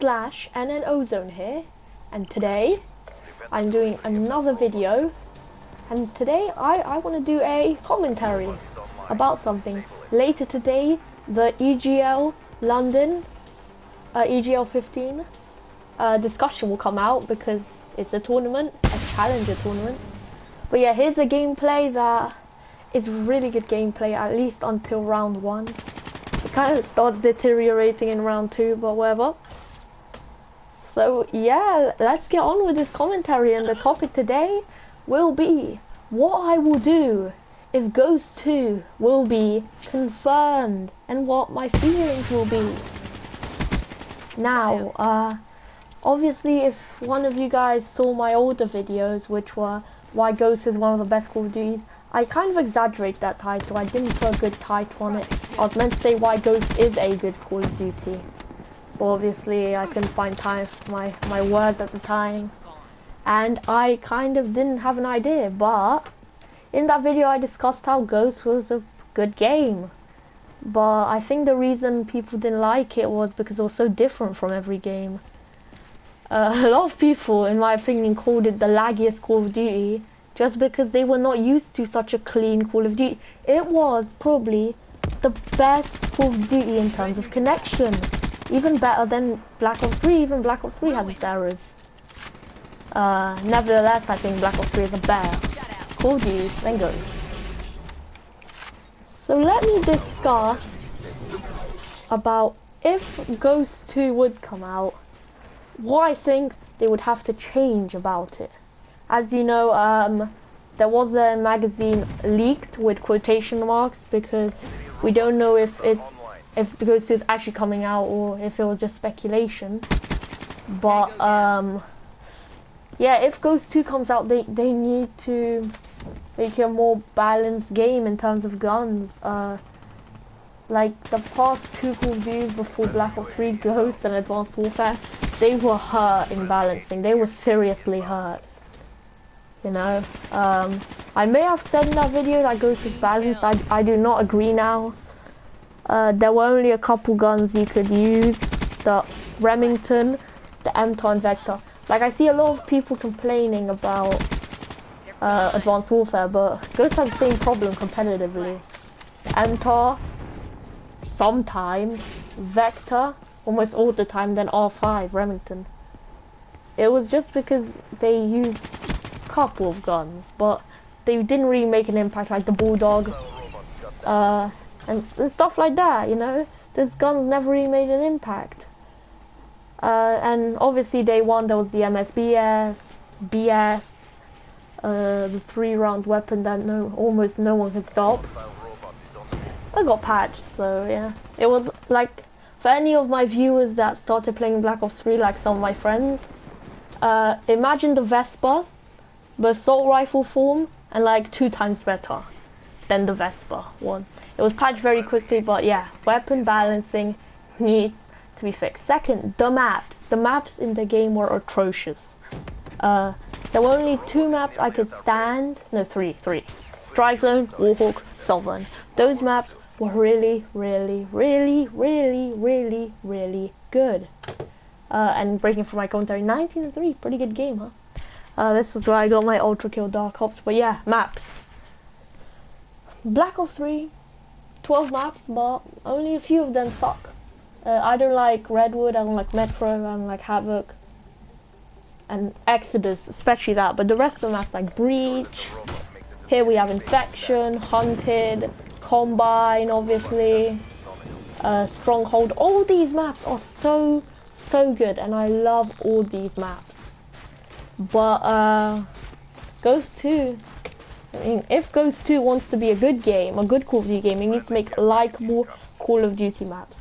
Slash and an Ozone here, and today I'm doing another video, and today I want to do a commentary about something. Later today, the EGL London, EGL 15 discussion will come out because it's a tournament, a challenger tournament. But yeah, here's a gameplay that is really good gameplay, at least until round 1. It kind of starts deteriorating in round 2, but whatever. So yeah, let's get on with this commentary, and the topic today will be what I will do if Ghost 2 will be confirmed and what my feelings will be. Now, obviously if one of you guys saw my older videos, which were why Ghost is one of the best Call of Duties, I kind of exaggerate that title. I didn't put a good title on it. I was meant to say why Ghost is a good Call of Duty. But obviously I couldn't find time for my words at the time. And I kind of didn't have an idea, but in that video I discussed how Ghost was a good game. But I think the reason people didn't like it was because it was so different from every game. A lot of people, in my opinion, called it the laggiest Call of Duty just because they were not used to such a clean Call of Duty. It was probably the best Call of Duty in terms of connection. Even better than Black Ops 3, even Black Ops 3 had its errors. Nevertheless, I think Black Ops 3 is a better Call of Duty than Ghost. So let me discuss about if Ghost 2 would come out, what I think they would have to change about it. As you know, there was a magazine leaked with quotation marks because we don't know if the Ghost 2 is actually coming out or if it was just speculation. But yeah, if Ghost 2 comes out, they need to make a more balanced game in terms of guns. Like the past 2 Call of Duties before Black Ops 3, Ghost and Advanced Warfare, they were hurt in balancing. They were seriously hurt. You know, I may have said in that video that Ghost is balanced. I do not agree now. There were only a couple guns you could use, the Remington, the MTAR and Vector. Like, I see a lot of people complaining about Advanced Warfare, but Ghost has the same problem competitively. MTAR, sometimes, Vector, almost all the time, then R5, Remington. It was just because they used a couple of guns, but they didn't really make an impact, like the Bulldog, and stuff like that, you know? Those guns never really made an impact. And obviously day 1 there was the MSBS, BS, the 3-round weapon that almost no one could stop. I got patched, so yeah. It was like, for any of my viewers that started playing Black Ops 3, like some of my friends, imagine the Vespa, but assault rifle form, and like 2 times better than the Vespa was. It was patched very quickly, but yeah, weapon balancing needs to be fixed. Second, the maps. The maps in the game were atrocious. There were only 2 maps I could stand. No, 3. Strike Zone, Warhawk, Sovereign. Those maps were really, really, really, really, really, really good. And breaking from my commentary, 19-3, pretty good game, huh? This is where I got my Ultra Kill Dark Ops. But yeah, maps. Black Ops 3, 12 maps, but only a few of them suck. I don't like Redwood, I don't like Metro, I don't like Havoc, and Exodus, especially that, but the rest of the maps like Breach, here we have Infection, Hunted, Combine, obviously, Stronghold. All these maps are so good, and I love all these maps. But Ghost 2, I mean, if Ghost 2 wants to be a good game, a good Call of Duty game, it needs to make likable Call of Duty maps.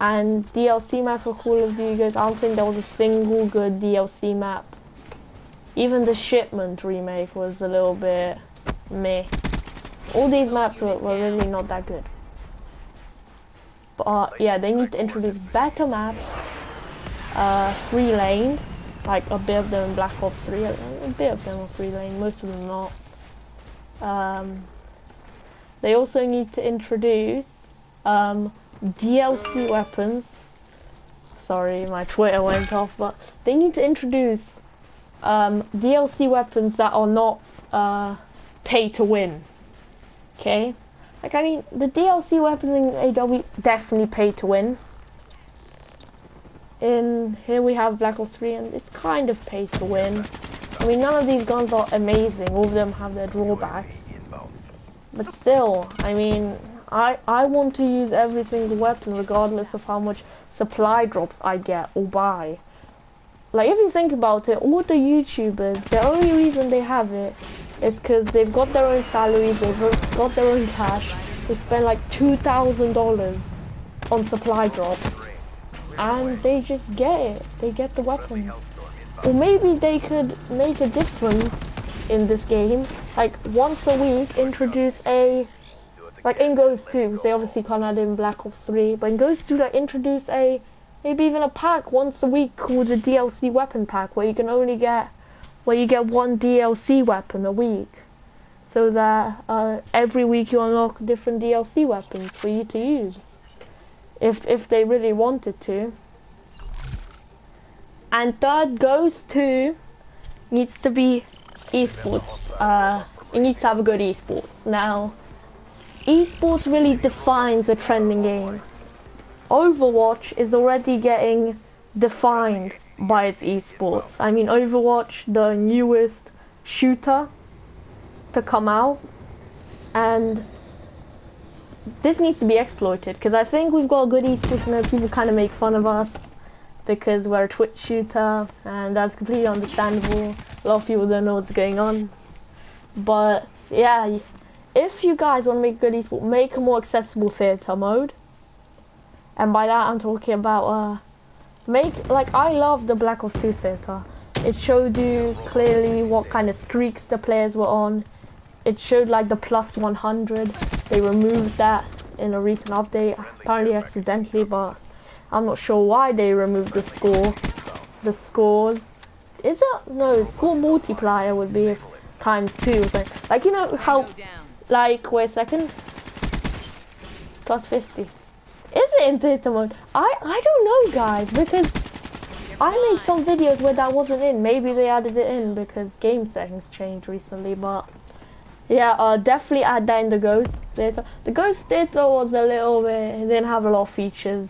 And DLC maps for Call of Duty Ghost, I don't think there was a single good DLC map. Even the Shipment remake was a little bit meh. All these maps were really not that good. But yeah, they need to introduce better maps. 3-lane, like a bit of them in Black Ops 3, a bit of them are 3-lane, most of them not. They also need to introduce DLC weapons sorry, my Twitter went off, but they need to introduce DLC weapons that are not pay to win. Okay? Like, I mean, the DLC weapons in AW definitely pay to win. In here we have Black Ops 3, and it's kind of pay to win. I mean, none of these guns are amazing. All of them have their drawbacks. But still, I mean, I want to use every single weapon regardless of how much supply drops I get or buy. Like, if you think about it, all the YouTubers, the only reason they have it is because they've got their own salaries, they've got their own cash, they spend like $2,000 on supply drops, and they just get it. They get the weapons. Or maybe they could make a difference in this game, like once a week introduce a, like in Ghost 2, because they obviously can't add in Black Ops 3, but in Ghost 2 like introduce a, maybe even a pack once a week called a DLC weapon pack, where you can only get, where you get one DLC weapon a week, so that every week you unlock different DLC weapons for you to use, if they really wanted to. And third, Ghost 2 needs to be esports. It needs to have a good esports. Now, esports really defines a trending game. Overwatch is already getting defined by its esports. I mean, Overwatch, the newest shooter to come out, and this needs to be exploited, because I think we've got a good esports. You know, people kind of make fun of us because we're a Twitch shooter, and that's completely understandable. A lot of people don't know what's going on, but yeah, if you guys want to make good esports, make a more accessible theater mode. And by that I'm talking about make, like, I love the Black Ops 2 theater. It showed you clearly what kind of streaks the players were on. It showed like the plus 100. They removed that in a recent update, apparently accidentally, but I'm not sure why they removed the score. The scores, is it? No, score multiplier would be if times 2. Like you know how, like, wait a second, plus 50. Is it in theater mode? I don't know, guys, because I made some videos where that wasn't in. Maybe they added it in because game settings changed recently, but yeah, definitely add that in the Ghost Theater. The Ghost Theater was a little bit, it didn't have a lot of features.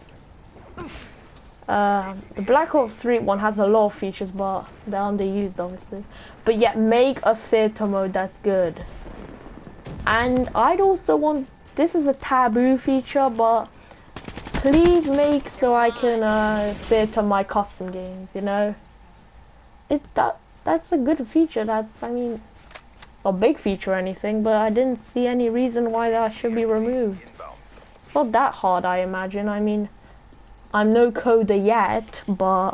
The Black Ops 3 one has a lot of features, but they're underused, obviously. But yeah, make a theater mode that's good. And I'd also want, this is a taboo feature, but please make so I can theater my custom games, you know? That's a good feature. That's, I mean, it's not a big feature or anything, but I didn't see any reason why that should be removed. It's not that hard, I imagine. I mean, I'm no coder yet, but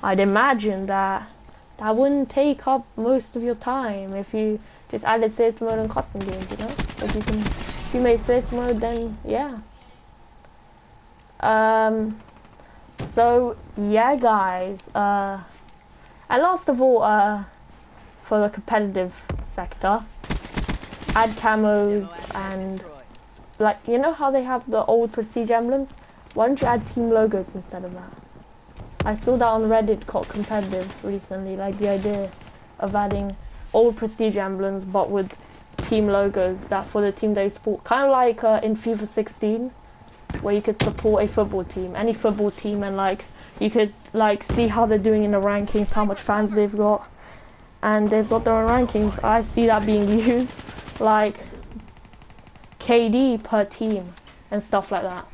I'd imagine that that wouldn't take up most of your time if you just added theater mode and custom games, you know? If you made theater mode, then yeah. So yeah, guys, and last of all, for the competitive sector, add camos, and like, you know how they have the old prestige emblems? Why don't you add team logos instead of that? I saw that on Reddit called competitive recently, like the idea of adding old prestige emblems but with team logos that for the team they support, kind of like in FIFA 16, where you could support a football team, any football team, and like you could like see how they're doing in the rankings, how much fans they've got, and they've got their own rankings. I see that being used, like KD per team and stuff like that.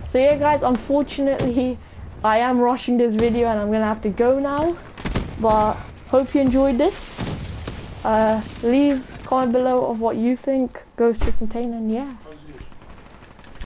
So yeah, guys, unfortunately I am rushing this video and I'm gonna have to go now, but hope you enjoyed this. Leave a comment below of what you think Ghost Recon Container, and yeah.